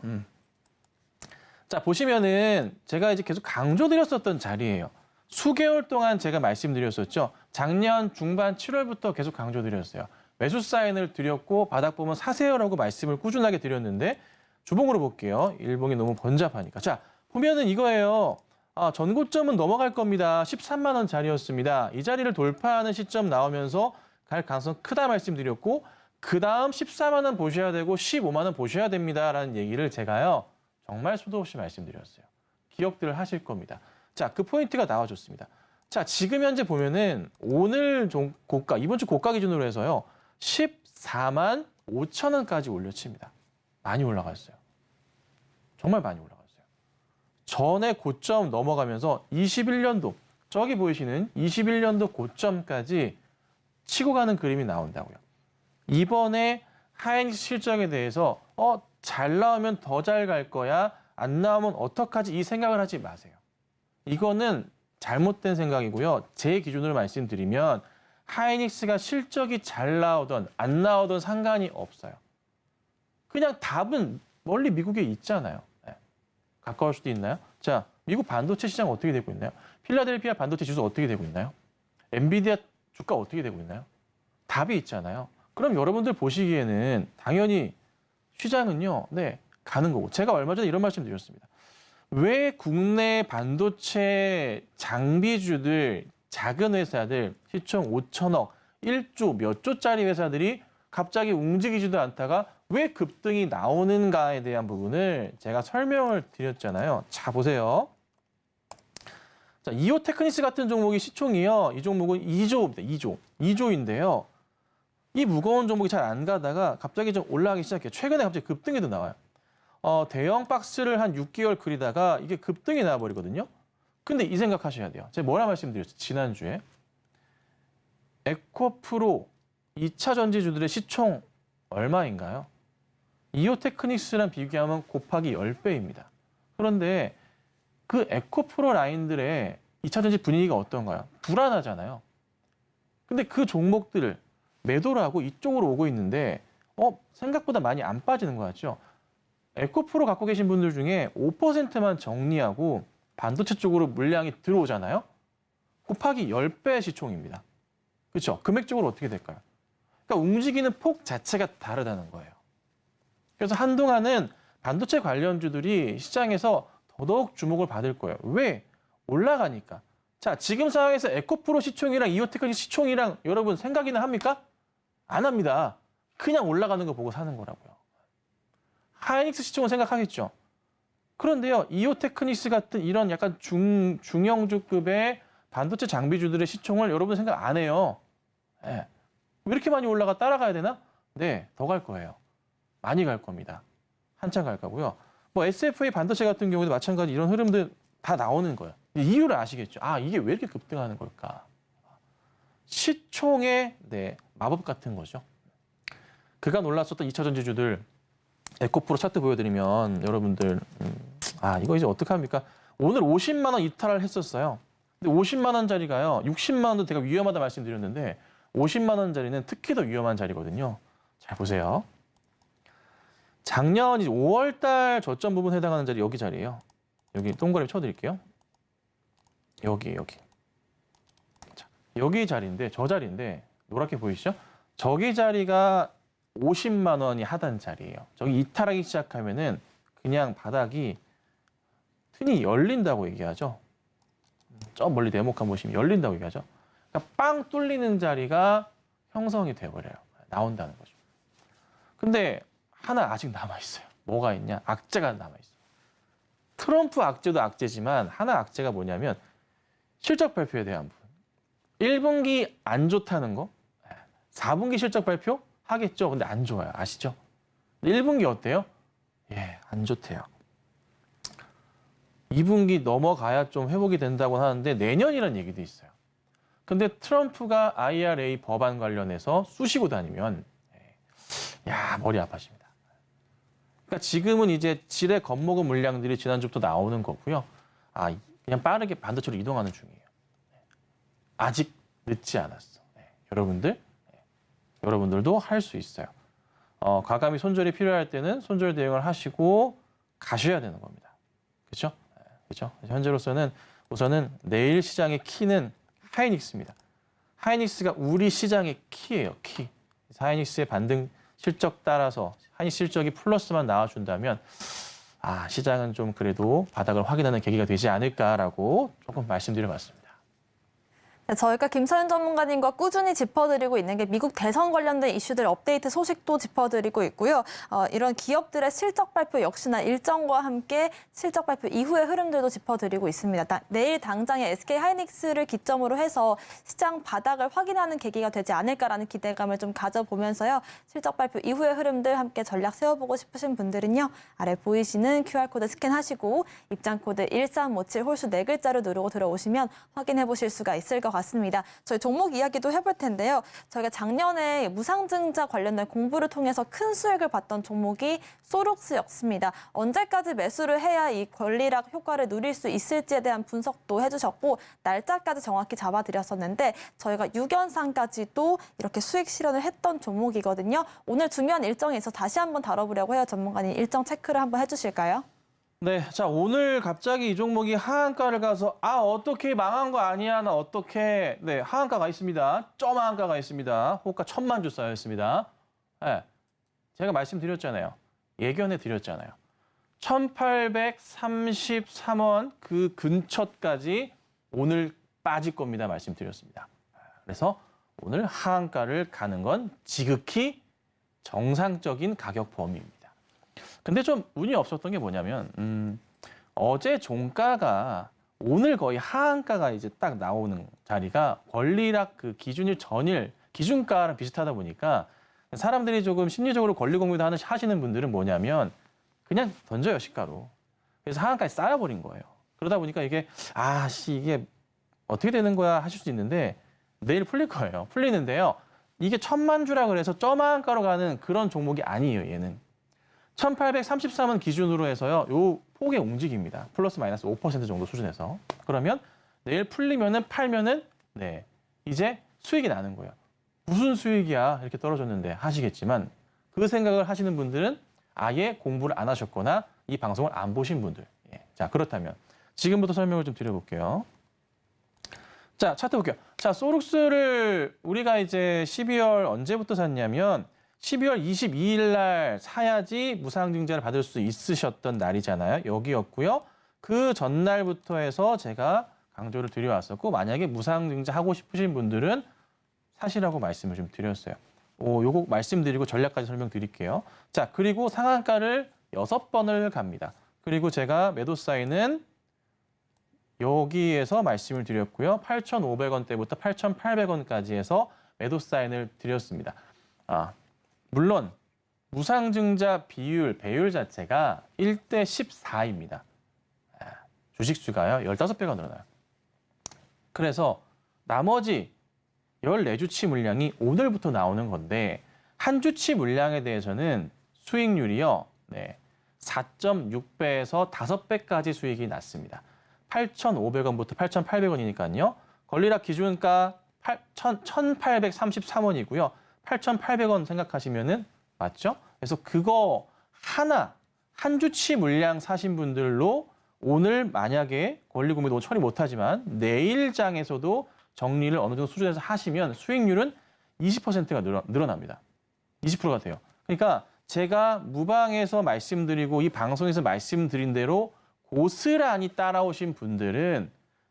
자 보시면은 제가 이제 계속 강조드렸었던 자리예요. 수개월 동안 제가 말씀드렸었죠. 작년 중반 7월부터 계속 강조드렸어요. 매수 사인을 드렸고 바닥 보면 사세요라고 말씀을 꾸준하게 드렸는데 주봉으로 볼게요. 일봉이 너무 번잡하니까. 자 보면은 이거예요. 전고점은 넘어갈 겁니다. 13만 원 자리였습니다. 이 자리를 돌파하는 시점 나오면서 갈 가능성 크다 말씀드렸고 그 다음 14만 원 보셔야 되고 15만 원 보셔야 됩니다라는 얘기를 제가요. 정말 수도 없이 말씀드렸어요. 기억들을 하실 겁니다. 자, 그 포인트가 나와줬습니다. 자, 지금 현재 보면은 오늘 고가, 이번 주 고가 기준으로 해서요. 14만 5천 원까지 올려칩니다. 많이 올라갔어요. 정말 많이 올라갔어요. 전에 고점 넘어가면서 21년도, 저기 보이시는 21년도 고점까지 치고 가는 그림이 나온다고요. 이번에 하이닉스 실적에 대해서 잘 나오면 더 잘 갈 거야, 안 나오면 어떡하지 이 생각을 하지 마세요. 이거는 잘못된 생각이고요. 제 기준으로 말씀드리면 하이닉스가 실적이 잘 나오든 안 나오든 상관이 없어요. 그냥 답은 멀리 미국에 있잖아요. 네. 가까울 수도 있나요? 자, 미국 반도체 시장 어떻게 되고 있나요? 필라델피아 반도체 지수 어떻게 되고 있나요? 엔비디아 주가 어떻게 되고 있나요? 답이 있잖아요. 그럼 여러분들 보시기에는 당연히 시장은요, 네, 가는 거고. 제가 얼마 전에 이런 말씀 드렸습니다. 왜 국내 반도체 장비주들, 작은 회사들, 시총 5천억, 1조, 몇 조짜리 회사들이 갑자기 움직이지도 않다가 왜 급등이 나오는가에 대한 부분을 제가 설명을 드렸잖아요. 자, 보세요. 자, 이오테크니스 같은 종목이 시총이요. 이 종목은 2조입니다. 2조인데요. 이 무거운 종목이 잘 안 가다가 갑자기 좀 올라가기 시작해요. 최근에 갑자기 급등에도 나와요. 대형 박스를 한 6개월 그리다가 이게 급등이 나와버리거든요. 근데 이 생각하셔야 돼요. 제가 뭐라 말씀드렸죠? 지난주에. 에코프로 2차 전지주들의 시총 얼마인가요? 이오테크닉스랑 비교하면 곱하기 10배입니다. 그런데 그 에코프로 라인들의 2차 전지 분위기가 어떤가요? 불안하잖아요. 근데 그 종목들을 매도를 하고 이쪽으로 오고 있는데 생각보다 많이 안 빠지는 것 같죠? 에코프로 갖고 계신 분들 중에 5%만 정리하고 반도체 쪽으로 물량이 들어오잖아요. 곱하기 10배 시총입니다. 그렇죠? 금액적으로 어떻게 될까요? 그러니까 움직이는 폭 자체가 다르다는 거예요. 그래서 한동안은 반도체 관련주들이 시장에서 더더욱 주목을 받을 거예요. 왜? 올라가니까. 자, 지금 상황에서 에코프로 시총이랑 이오테크닉 시총이랑 여러분 생각이나 합니까? 안 합니다. 그냥 올라가는 거 보고 사는 거라고요. 하이닉스 시총은 생각하겠죠. 그런데요, 이오테크닉스 같은 이런 약간 중형주급의 반도체 장비주들의 시총을 여러분 생각 안 해요. 네. 왜 이렇게 많이 올라가 따라가야 되나? 네, 더 갈 거예요. 많이 갈 겁니다. 한참 갈 거고요. 뭐 SFA 반도체 같은 경우도 마찬가지 이런 흐름들 다 나오는 거예요. 이유를 아시겠죠? 아, 이게 왜 이렇게 급등하는 걸까? 시총의 마법 같은 거죠. 그간 올랐었던 2차 전지주들 에코프로 차트 보여드리면 여러분들 이거 이제 어떡합니까? 오늘 50만 원 이탈을 했었어요. 근데 50만 원짜리가요. 60만 원도 제가 위험하다 말씀드렸는데 50만 원짜리는 특히 더 위험한 자리거든요. 잘 보세요. 작년 5월 달 저점 부분에 해당하는 자리 여기 자리예요. 여기 동그라미 쳐드릴게요. 여기. 자, 여기 자리인데 저 자리인데 노랗게 보이시죠? 저기 자리가 50만 원이 하단 자리예요. 저기 이탈하기 시작하면은 그냥 바닥이 튼이 열린다고 얘기하죠. 저 멀리 네모칸 보시면 열린다고 얘기하죠. 그러니까 빵 뚫리는 자리가 형성이 돼버려요. 나온다는 거죠. 근데 하나 아직 남아있어요. 뭐가 있냐? 악재가 남아있어요. 트럼프 악재도 악재지만 하나 악재가 뭐냐면 실적 발표에 대한 부분. 1분기 안 좋다는 거. 4분기 실적 발표 하겠죠. 근데 안 좋아요. 아시죠? 1분기 어때요? 예, 안 좋대요. 2분기 넘어가야 좀 회복이 된다고 하는데 내년이라는 얘기도 있어요. 근데 트럼프가 IRA 법안 관련해서 쑤시고 다니면 야, 머리 아파집니다. 그러니까 지금은 이제 지뢰 겁먹은 물량들이 지난주부터 나오는 거고요. 그냥 빠르게 반도체로 이동하는 중이에요. 아직 늦지 않았어. 여러분들도 할 수 있어요. 과감히 손절이 필요할 때는 손절 대응을 하시고 가셔야 되는 겁니다. 그렇죠? 그렇죠? 현재로서는 우선은 내일 시장의 키는 하이닉스입니다. 하이닉스가 우리 시장의 키예요. 키. 하이닉스의 반등 실적 따라서 하이닉스 실적이 플러스만 나와준다면 시장은 좀 그래도 바닥을 확인하는 계기가 되지 않을까라고 조금 말씀드려 봤습니다. 네, 저희가 김서연 전문가님과 꾸준히 짚어드리고 있는 게 미국 대선 관련된 이슈들 업데이트 소식도 짚어드리고 있고요. 이런 기업들의 실적 발표 역시나 일정과 함께 실적 발표 이후의 흐름들도 짚어드리고 있습니다. 내일 당장의 SK 하이닉스를 기점으로 해서 시장 바닥을 확인하는 계기가 되지 않을까라는 기대감을 좀 가져보면서요. 실적 발표 이후의 흐름들 함께 전략 세워보고 싶으신 분들은요. 아래 보이시는 QR코드 스캔하시고 입장코드 1357 홀수 4글자로 누르고 들어오시면 확인해보실 수가 있을 것 같습니다. 저희 종목 이야기도 해볼 텐데요. 저희가 작년에 무상증자 관련된 공부를 통해서 큰 수익을 봤던 종목이 소룩스였습니다. 언제까지 매수를 해야 이 권리락 효과를 누릴 수 있을지에 대한 분석도 해주셨고 날짜까지 정확히 잡아드렸었는데 저희가 6연상까지도 이렇게 수익 실현을 했던 종목이거든요. 오늘 중요한 일정이 있어서 다시 한번 다뤄보려고 해요. 전문가님 일정 체크를 한번 해주실까요? 네, 자 오늘 갑자기 이 종목이 하한가를 가서 어떻게 망한 거 아니야? 나 어떻게 하한가가 있습니다. 점하한가가 있습니다. 호가 1000만 주 쌓였습니다. 네, 제가 말씀드렸잖아요. 예견해 드렸잖아요. 1833원 그 근처까지 오늘 빠질 겁니다. 말씀드렸습니다. 그래서 오늘 하한가를 가는 건 지극히 정상적인 가격 범위입니다. 근데 좀 운이 없었던 게 뭐냐면 어제 종가가 오늘 거의 하한가가 이제 딱 나오는 자리가 권리락 그 기준일 전일 기준가랑 비슷하다 보니까 사람들이 조금 심리적으로 권리 공유도 하시는 분들은 뭐냐면 그냥 던져요 시가로. 그래서 하한가에 쌓여버린 거예요. 그러다 보니까 이게 이게 어떻게 되는 거야 하실 수 있는데 내일 풀릴 거예요. 풀리는데요. 이게 1000만 주라 그래서 점하한가로 가는 그런 종목이 아니에요. 얘는. 1833원 기준으로 해서요. 요 폭의 움직입니다. 플러스 마이너스 5% 정도 수준에서. 그러면 내일 풀리면은 팔면은 이제 수익이 나는 거예요. 무슨 수익이야 이렇게 떨어졌는데 하시겠지만 그 생각을 하시는 분들은 아예 공부를 안 하셨거나 이 방송을 안 보신 분들. 자 그렇다면 지금부터 설명을 좀 드려볼게요. 자 차트 볼게요. 자 소룩스를 우리가 이제 12월 언제부터 샀냐면 12월 22일 날 사야지 무상증자를 받을 수 있으셨던 날이잖아요. 여기였고요. 그 전날부터 해서 제가 강조를 드려왔었고 만약에 무상증자 하고 싶으신 분들은 사시라고 말씀을 좀 드렸어요. 요거 말씀드리고 전략까지 설명드릴게요. 자, 그리고 상한가를 6번을 갑니다. 그리고 제가 매도 사인은 여기에서 말씀을 드렸고요. 8,500원대부터 8,800원까지 해서 매도 사인을 드렸습니다. 물론 무상증자 배율 자체가 1대 14입니다. 주식수가요. 15배가 늘어나요. 그래서 나머지 14주치 물량이 오늘부터 나오는 건데 한 주치 물량에 대해서는 수익률이요. 4.6배에서 5배까지 수익이 났습니다. 8,500원부터 8,800원이니까요. 권리락 기준가 1,833원이고요. 8,800원 생각하시면은 맞죠? 그래서 그거 하나 한 주치 물량 사신 분들로 오늘 만약에 권리구매도 처리 못하지만 내일 장에서도 정리를 어느 정도 수준에서 하시면 수익률은 20%가 늘어납니다. 20%가 돼요. 그러니까 제가 무방에서 말씀드리고 이 방송에서 말씀드린 대로 고스란히 따라오신 분들은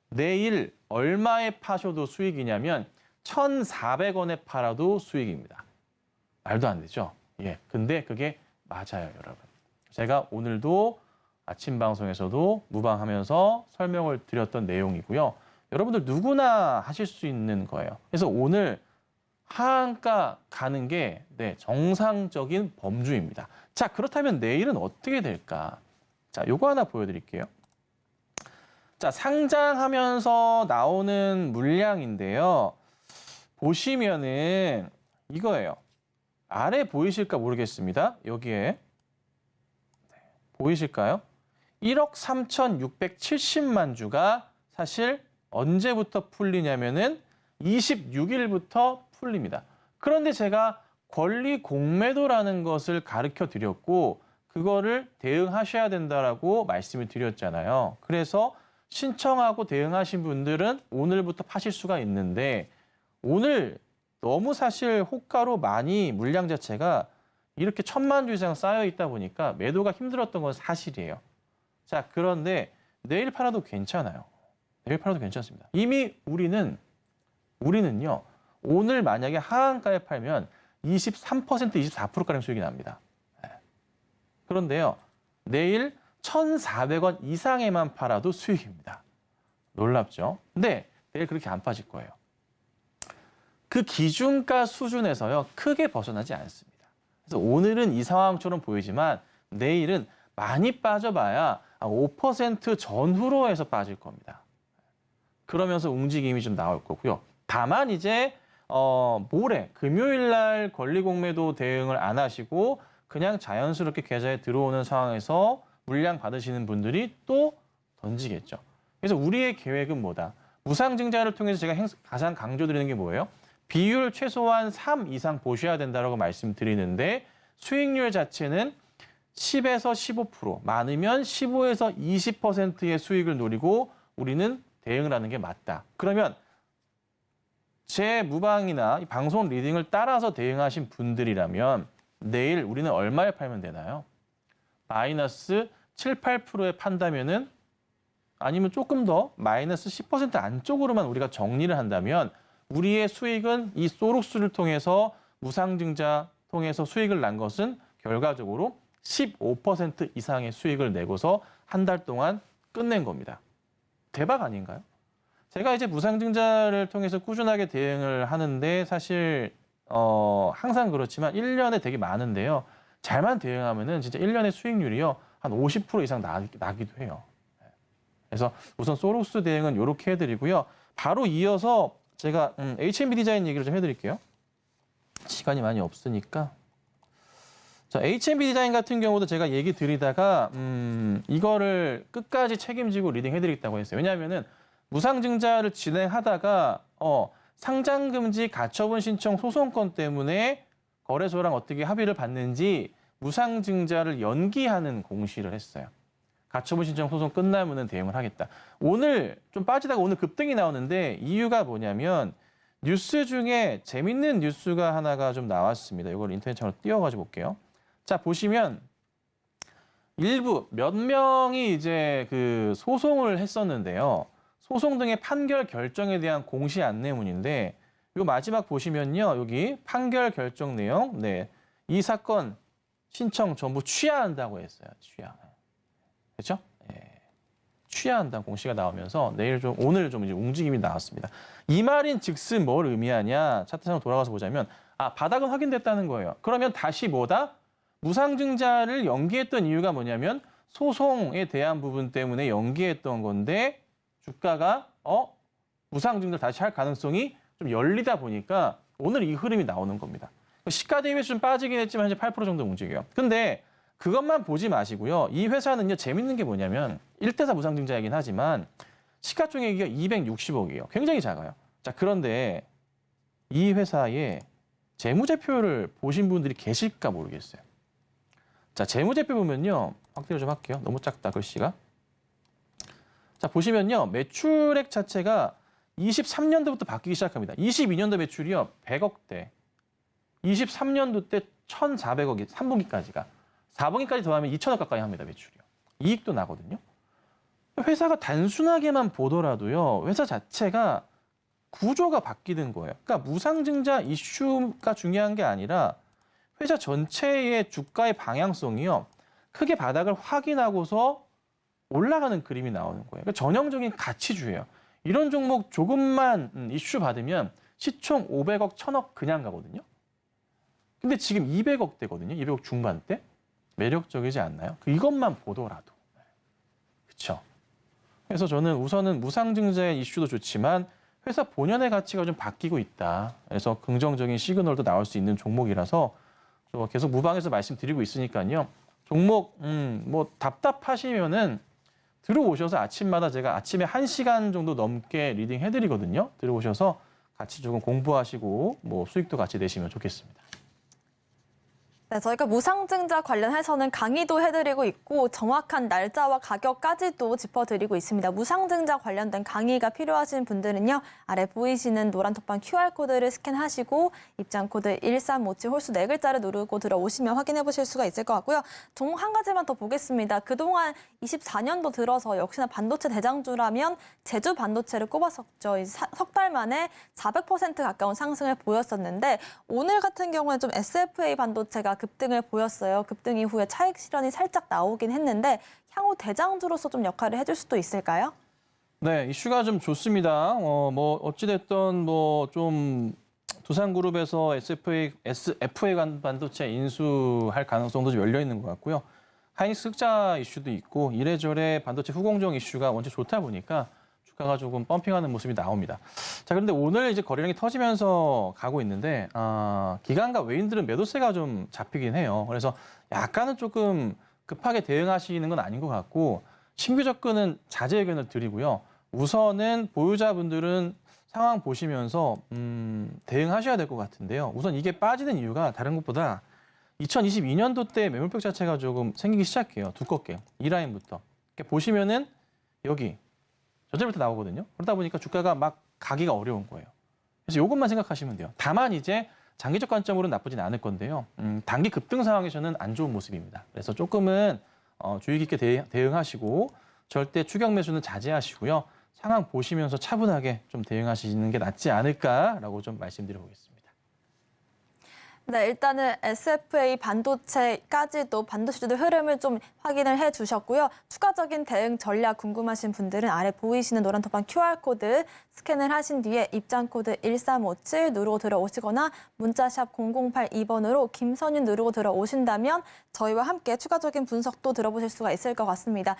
내일 얼마에 파셔도 수익이냐면 1,400원에 팔아도 수익입니다. 말도 안 되죠? 예. 근데 그게 맞아요, 여러분. 제가 오늘도 아침 방송에서도 무방하면서 설명을 드렸던 내용이고요. 여러분들 누구나 하실 수 있는 거예요. 그래서 오늘 하한가 가는 게 정상적인 범주입니다. 자, 그렇다면 내일은 어떻게 될까? 자, 요거 하나 보여드릴게요. 자, 상장하면서 나오는 물량인데요. 보시면은 이거예요. 아래 보이실까 모르겠습니다. 여기에 보이실까요? 1억 3,670만 주가 사실 언제부터 풀리냐면은 26일부터 풀립니다. 그런데 제가 권리 공매도라는 것을 가르쳐 드렸고 그거를 대응하셔야 된다라고 말씀을 드렸잖아요. 그래서 신청하고 대응하신 분들은 오늘부터 파실 수가 있는데 오늘 너무 사실 호가로 많이 물량 자체가 이렇게 1,000만 주 이상 쌓여 있다 보니까 매도가 힘들었던 건 사실이에요. 자, 그런데 내일 팔아도 괜찮아요. 내일 팔아도 괜찮습니다. 이미 우리는요. 오늘 만약에 하한가에 팔면 23%, 24%가량 수익이 납니다. 그런데요. 내일 1,400원 이상에만 팔아도 수익입니다. 놀랍죠? 근데 내일 그렇게 안 빠질 거예요. 그 기준가 수준에서요. 크게 벗어나지 않습니다. 그래서 오늘은 이 상황처럼 보이지만 내일은 많이 빠져봐야 5% 전후로 해서 빠질 겁니다. 그러면서 움직임이 좀 나올 거고요. 다만 이제 모레 금요일 날 권리공매도 대응을 안 하시고 그냥 자연스럽게 계좌에 들어오는 상황에서 물량 받으시는 분들이 또 던지겠죠. 그래서 우리의 계획은 뭐다? 무상증자를 통해서 제가 가장 강조드리는 게 뭐예요? 비율 최소한 3 이상 보셔야 된다고 말씀드리는데 수익률 자체는 10에서 15%, 많으면 15에서 20%의 수익을 노리고 우리는 대응을 하는 게 맞다. 그러면 제 무방이나 이 방송 리딩을 따라서 대응하신 분들이라면 내일 우리는 얼마에 팔면 되나요? 마이너스 7, 8%에 판다면은 아니면 조금 더 마이너스 10% 안쪽으로만 우리가 정리를 한다면 우리의 수익은 이 소록스를 통해서 무상증자 통해서 수익을 난 것은 결과적으로 15% 이상의 수익을 내고서 한 달 동안 끝낸 겁니다. 대박 아닌가요? 제가 이제 무상증자를 통해서 꾸준하게 대응을 하는데 사실 항상 그렇지만 1년에 되게 많은데요. 잘만 대응하면은 진짜 1년의 수익률이요. 한 50% 이상 나기도 해요. 그래서 우선 소록스 대응은 이렇게 해드리고요. 바로 이어서 제가 HMB 디자인 얘기를 좀 해드릴게요. 시간이 많이 없으니까. 자, HMB 디자인 같은 경우도 제가 얘기 드리다가 이거를 끝까지 책임지고 리딩 해드리겠다고 했어요. 왜냐하면은 무상증자를 진행하다가 상장금지 가처분 신청 소송권 때문에 거래소랑 어떻게 합의를 봤는지 무상증자를 연기하는 공시를 했어요. 가처분 신청 소송 끝나면은 대응을 하겠다. 오늘 좀 빠지다가 오늘 급등이 나오는데 이유가 뭐냐면 뉴스 중에 재밌는 뉴스가 하나가 좀 나왔습니다. 이걸 인터넷창으로 띄워가지고 볼게요. 자, 보시면 일부 몇 명이 이제 그 소송을 했었는데요. 소송 등의 판결 결정에 대한 공시 안내문인데 요 마지막 보시면요. 여기 판결 결정 내용. 네. 이 사건 신청 전부 취하한다고 했어요. 취하. 그렇죠? 예. 취하한다는 공시가 나오면서 오늘 좀 이제 움직임이 나왔습니다. 이 말인 즉슨 뭘 의미하냐? 차트상으로 돌아가서 보자면 바닥은 확인됐다는 거예요. 그러면 다시 뭐다? 무상증자를 연기했던 이유가 뭐냐면 소송에 대한 부분 때문에 연기했던 건데 주가가 무상증자를 다시 할 가능성이 좀 열리다 보니까 오늘 이 흐름이 나오는 겁니다. 시가 대비해서 좀 빠지긴 했지만 현재 8% 정도 움직여요. 근데 그것만 보지 마시고요. 이 회사는요, 재밌는 게 뭐냐면 1대4 무상증자이긴 하지만 시가총액이 260억이에요. 굉장히 작아요. 자, 그런데 이 회사의 재무제표를 보신 분들이 계실까 모르겠어요. 자, 재무제표 보면요. 확대를 좀 할게요. 너무 작다, 글씨가. 자, 보시면요. 매출액 자체가 23년도부터 바뀌기 시작합니다. 22년도 매출이요. 100억대. 23년도 때 1,400억이 3분기까지가. 4분기까지 더하면 2천억 가까이 합니다, 매출이요. 이익도 나거든요. 회사가 단순하게만 보더라도요. 회사 자체가 구조가 바뀌는 거예요. 그러니까 무상증자 이슈가 중요한 게 아니라 회사 전체의 주가의 방향성이요. 크게 바닥을 확인하고서 올라가는 그림이 나오는 거예요. 그러니까 전형적인 가치주예요. 이런 종목 조금만 이슈 받으면 시총 500억, 1000억 그냥 가거든요. 근데 지금 200억대거든요. 200억 중반대. 매력적이지 않나요? 이것만 보더라도. 그렇죠. 그래서 저는 우선은 무상증자의 이슈도 좋지만 회사 본연의 가치가 좀 바뀌고 있다. 그래서 긍정적인 시그널도 나올 수 있는 종목이라서 계속 무방에서 말씀드리고 있으니까요. 종목 뭐 답답하시면은 들어오셔서 아침마다 제가 아침에 1시간 정도 넘게 리딩 해드리거든요. 들어오셔서 같이 조금 공부하시고 뭐 수익도 같이 내시면 좋겠습니다. 네, 저희가 무상증자 관련해서는 강의도 해드리고 있고 정확한 날짜와 가격까지도 짚어드리고 있습니다. 무상증자 관련된 강의가 필요하신 분들은요. 아래 보이시는 노란 톡방 QR코드를 스캔하시고 입장코드 1357 홀수 4글자를 누르고 들어오시면 확인해 보실 수가 있을 것 같고요. 종목 한 가지만 더 보겠습니다. 그동안 24년도 들어서 역시나 반도체 대장주라면 제주 반도체를 꼽았었죠. 석 달 만에 400% 가까운 상승을 보였었는데 오늘 같은 경우에 좀 SFA 반도체가 급등을 보였어요. 급등 이후에 차익 실현이 살짝 나오긴 했는데 향후 대장주로서 좀 역할을 해줄 수도 있을까요? 네, 이슈가 좀 좋습니다. 뭐 어찌됐든 뭐 좀 두산그룹에서 SFA 반도체 인수할 가능성도 좀 열려 있는 것 같고요. 하이닉스 흑자 이슈도 있고 이래저래 반도체 후공정 이슈가 원체 좋다 보니까 주가가 조금 펌핑하는 모습이 나옵니다. 자, 그런데 오늘 이제 거래량이 터지면서 가고 있는데 기관과 외인들은 매도세가 좀 잡히긴 해요. 그래서 약간은 조금 급하게 대응하시는 건 아닌 것 같고 신규 접근은 자제 의견을 드리고요. 우선은 보유자분들은 상황 보시면서 대응하셔야 될 것 같은데요. 우선 이게 빠지는 이유가 다른 것보다 2022년도 때 매물벽 자체가 조금 생기기 시작해요. 두껍게. 이 라인부터. 보시면은 여기 저절부터 나오거든요. 그러다 보니까 주가가 막 가기가 어려운 거예요. 그래서 이것만 생각하시면 돼요. 다만 이제 장기적 관점으로는 나쁘진 않을 건데요. 단기 급등 상황에서는 안 좋은 모습입니다. 그래서 조금은 주의 깊게 대응하시고 절대 추격 매수는 자제하시고요. 상황 보시면서 차분하게 좀 대응하시는 게 낫지 않을까라고 좀 말씀드려보겠습니다. 네, 일단은 SFA 반도체까지도 반도체주들 흐름을 좀 확인을 해주셨고요. 추가적인 대응 전략 궁금하신 분들은 아래 보이시는 노란 톡방 QR코드 스캔을 하신 뒤에 입장코드 1357 누르고 들어오시거나 문자샵 0082번으로 김선윤 누르고 들어오신다면 저희와 함께 추가적인 분석도 들어보실 수가 있을 것 같습니다.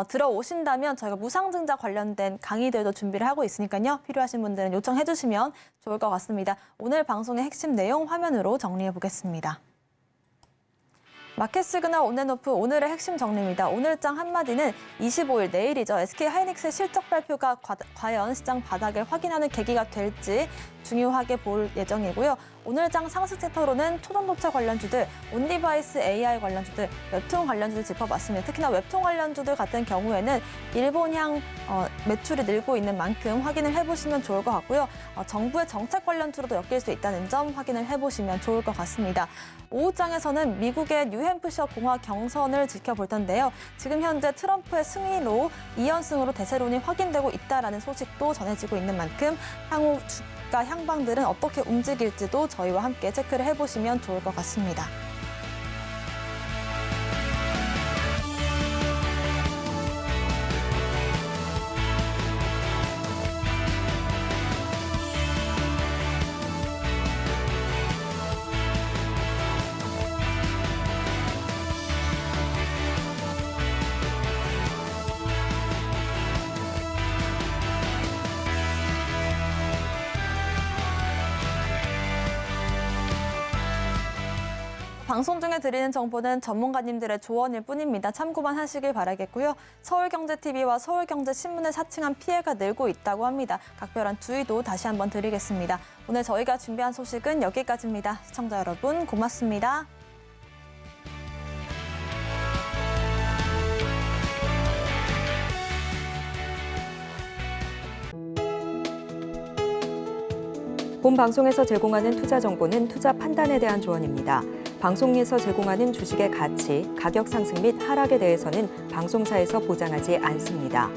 들어오신다면 저희가 무상증자 관련된 강의들도 준비를 하고 있으니까요. 필요하신 분들은 요청해 주시면 좋을 것 같습니다. 오늘 방송의 핵심 내용 화면으로 정리해 보겠습니다. 마켓 시그널 온앤오프 오늘의 핵심 정리입니다. 오늘장 한마디는 25일 내일이죠. SK하이닉스의 실적 발표가 과연 시장 바닥을 확인하는 계기가 될지 중요하게 볼 예정이고요. 오늘장 상승 섹터로는 초전도체 관련주들, 온디바이스 AI 관련주들, 웹툰 관련주들 짚어봤습니다. 특히나 웹툰 관련주들 같은 경우에는 일본향 매출이 늘고 있는 만큼 확인을 해보시면 좋을 것 같고요. 정부의 정책 관련주로도 엮일 수 있다는 점 확인을 해보시면 좋을 것 같습니다. 오후장에서는 미국의 뉴햄프셔 공화 경선을 지켜볼 텐데요. 지금 현재 트럼프의 승리로 2연승으로 대세론이 확인되고 있다는 소식도 전해지고 있는 만큼 향후 주가 향방들은 어떻게 움직일지도 저희와 함께 체크를 해보시면 좋을 것 같습니다. 방송 중에 드리는 정보는 전문가님들의 조언일 뿐입니다. 참고만 하시길 바라겠고요. 서울경제TV와 서울경제신문을 사칭한 피해가 늘고 있다고 합니다. 각별한 주의도 다시 한번 드리겠습니다. 오늘 저희가 준비한 소식은 여기까지입니다. 시청자 여러분 고맙습니다. 본 방송에서 제공하는 투자 정보는 투자 판단에 대한 조언입니다. 방송에서 제공하는 주식의 가치, 가격 상승 및 하락에 대해서는 방송사에서 보장하지 않습니다.